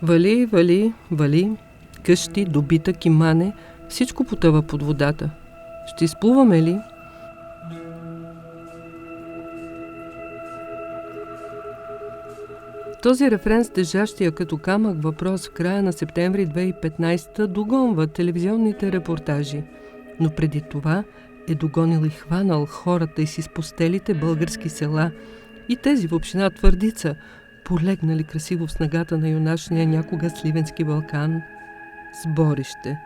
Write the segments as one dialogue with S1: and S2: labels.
S1: Вали, вали, вали, къщи, добитък и мане, всичко потъва под водата. Ще изплуваме ли? Този рефрен с тежащия като камък въпрос в края на септември 2015 догонва телевизионните репортажи. Но преди това е догонил и хванал хората из изпустелите български села и тези в община Твърдица, полегнали красиво в снагата на юначния някога Сливенски Балкан. Сборище.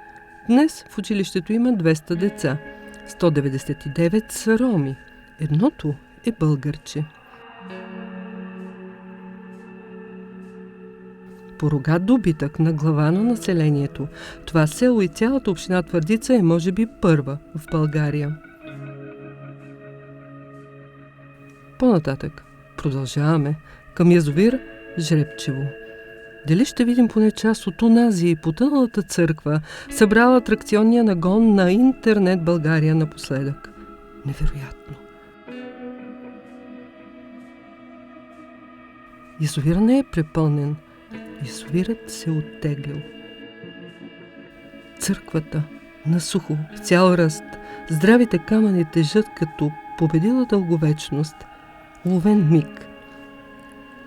S1: Днес в училището има 200 деца. 199 са роми. Едното е българче. Порогат добитък на глава на населението. Това село и цялата община Твърдица е може би първа в България. По-нататък продължаваме към язовир Жребчево. Дали ще видим поне част от онази и потъналата църква, събрала атракционния нагон на интернет България напоследък? Невероятно! Язовир не е препълнен. Язовирът се оттеглил. Църквата на сухо, в цял ръст, здравите камъни тежат като победила дълговечност. Уловен миг.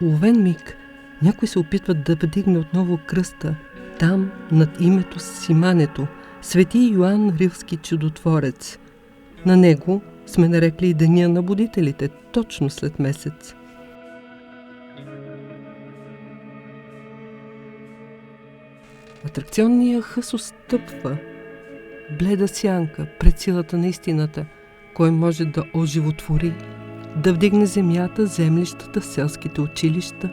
S1: Уловен миг. Някой се опитва да вдигне отново кръста. Там, над името Симането, свети Йоан Рилски чудотворец. На него сме нарекли и деня на будителите, точно след месец. Атракционният хъс отстъпва. Бледа сянка пред силата на истината. Кой може да оживотвори, да вдигне земята, землищата, селските училища?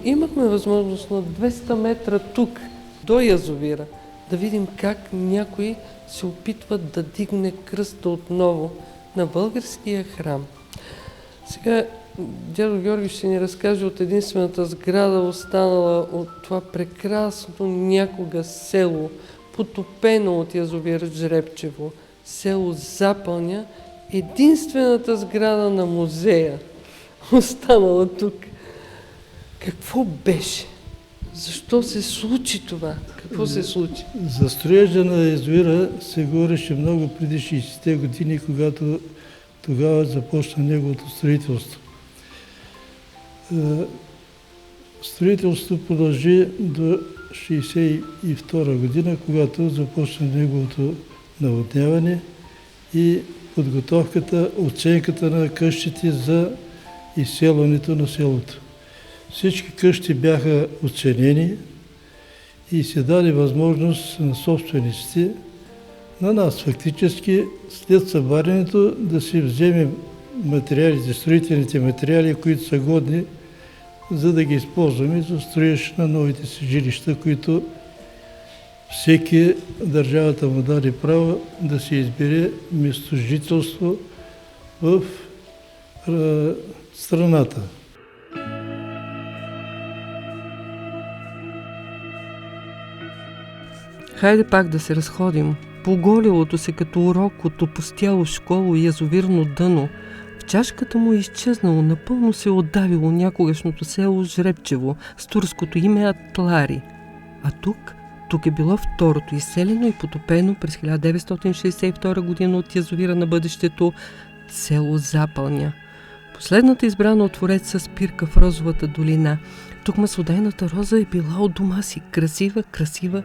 S1: Имахме възможност на 200 метра тук, до язовира, да видим как някой се опитва да дигне кръста отново на българския храм. Сега дядо Георги ще ни разкаже от единствената сграда, останала от това прекрасно някога село, потопено от язовир Жребчево, село Запълня, единствената сграда на музея, останала тук. Какво беше? Защо се случи това? Какво се случи?
S2: За строежа на язовира се говореше много преди 60-те години, когато тогава започна неговото строителство. Строителството продължи до 1962 година, когато започна неговото наводняване и подготовката, оценката на къщите за изселването на селото. Всички къщи бяха оценени и се даде възможност на собствениците, на нас фактически, след събарянето да си вземем материалите, строителните материали, които са годни, за да ги използваме за строеж на новите си жилища, които всеки държавата му даде право да си избере местожителство в страната.
S1: Хайде пак да се разходим. Поголилото се като урок от опустяло школо и язовирно дъно. В чашката му е изчезнало, напълно се отдавило някогашното село Жребчево с турското име Атлари. А тук е било второто изселено и потопено през 1962 година от язовира на бъдещето село Запълня. Последната избрана от Твореца спирка в Розовата долина. Тук маслодайната роза е била от дома си. Красива, красива.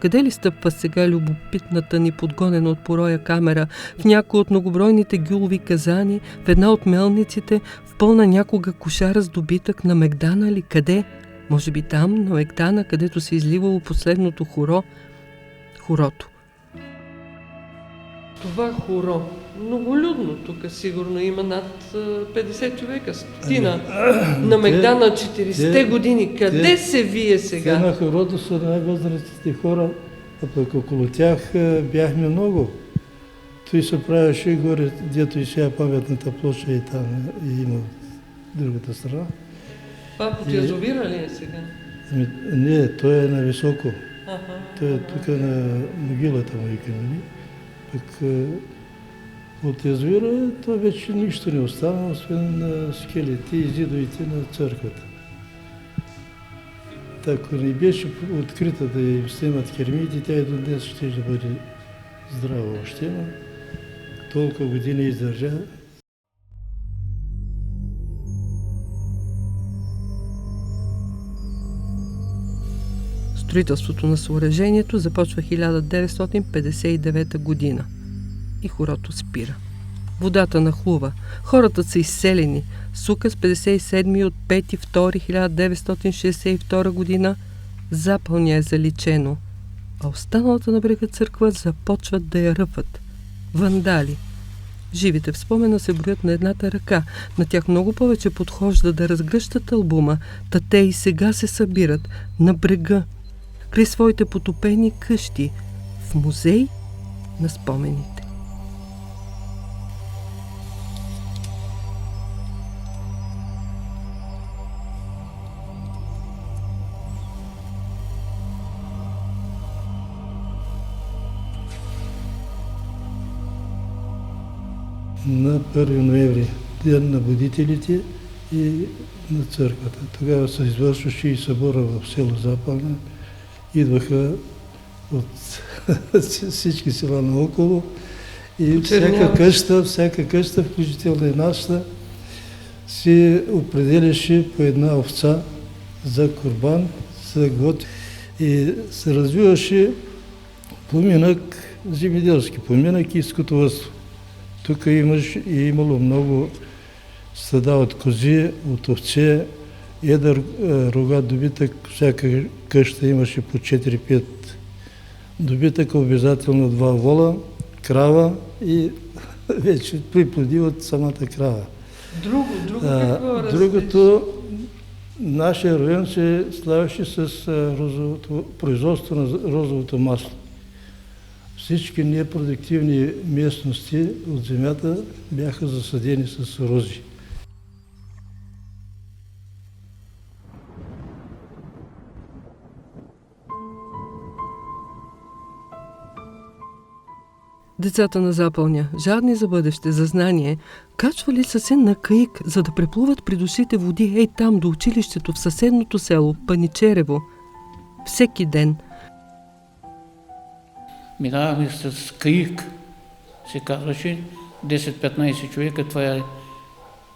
S1: Къде ли стъпва сега любопитната ни подгонена от пороя камера в някои от многобройните гюлови казани, в една от мелниците, в пълна някога кошара с добитък на Мегдана ли? Къде? Може би там, на Мегдана, където се изливало последното хорото. Това хоро, многолюдно тук сигурно има над 50 човека, стотина. На Мегдана 40-те години. Къде се вие сега?
S2: Те на хорото са най-възрастните хора, а пък около тях бяхме много. той се правеше горе, дето и сега паметната площа и там и има другата страна.
S1: Това под язовира ли е сега?
S2: Не, той е на високо.
S1: Аха.
S2: Той е тук на могилата му и камени. Пък от язовира това вече нищо не остана, освен на скелети и зидовете на църквата. Ако не беше открита да им снимат керамидите, тя и до днес ще бъде здрава още, но толкова години издържа.
S1: Строителството на съоръжението започва 1959 година и хорото спира. Водата нахлува. Хората са изселени. С указ 57 от 5.2.1962 година Запълня е заличено, а останалата на брега църква започват да я ръпат. Вандали. Живите в спомена се броят на едната ръка. На тях много повече подхожда да разгръщат албума, та те и сега се събират на брега, край своите потопени къщи, в музей на спомените.
S2: На 1 ноември, ден на будителите и на църквата. Тогава се извършваше и събора в село Запълня. Идваха от всички села наоколо и всяка къща, включително и нашата, си определяше по една овца за курбан, за готвене. И се развиваше поминък, земеделски поминък и скотовъдство. Тук имало много стада от кози, от овце, едър рогат добитък, всяка къща имаше по 4-5 добитъка, обязателно 2 вола, крава и вече приплоди от самата крава. Другото, нашия район се славяше с производство на розовото масло. Всички непродуктивни местности от земята бяха засадени с рози.
S1: Децата на Запълня, жадни за бъдеще, за знание, качвали са се на каик, за да преплуват при душите води ей там до училището в съседното село Паничерево. Всеки ден.
S3: Минавахме с каик, се казваше, 10-15 човека, това е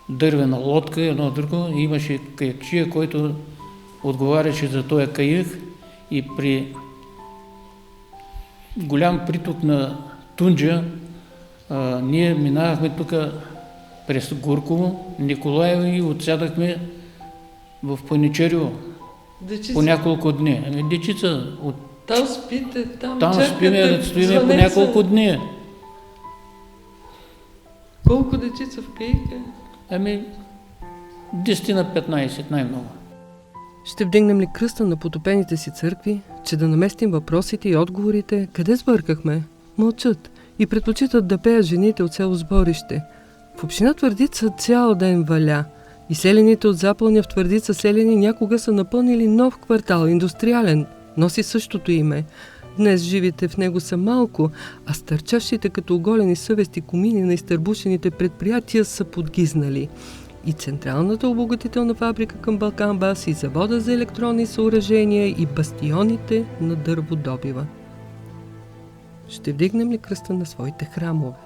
S3: дървена лодка, едно друго, и имаше каякчия, който отговаряше за този каик и при голям приток на Тунджа, ние минавахме тук през Гурково, Николаево и отсядахме в Паничерево по няколко дни. Дечица от
S1: Там спите,
S3: там стоиме по няколко дни.
S1: Колко дечица в каика?
S3: 10 на 15 най-много.
S1: Ще вдигнем ли кръста на потопените си църкви, че да наместим въпросите и отговорите? Къде сбъркахме? Мълчат и предпочитат да пеят жените от село Сборище. В община Твърдица цял ден валя и селените от Запълня в Твърдица селени някога са напълнили нов квартал, индустриален, носи същото име. Днес живите в него са малко, а стърчащите като оголени съвести комини на изтърбушените предприятия са подгизнали. И централната обогатителна фабрика към Балканбас, и завода за електронни съоръжения, и бастионите на дърводобива. Ще вдигнем ли кръста на своите храмове?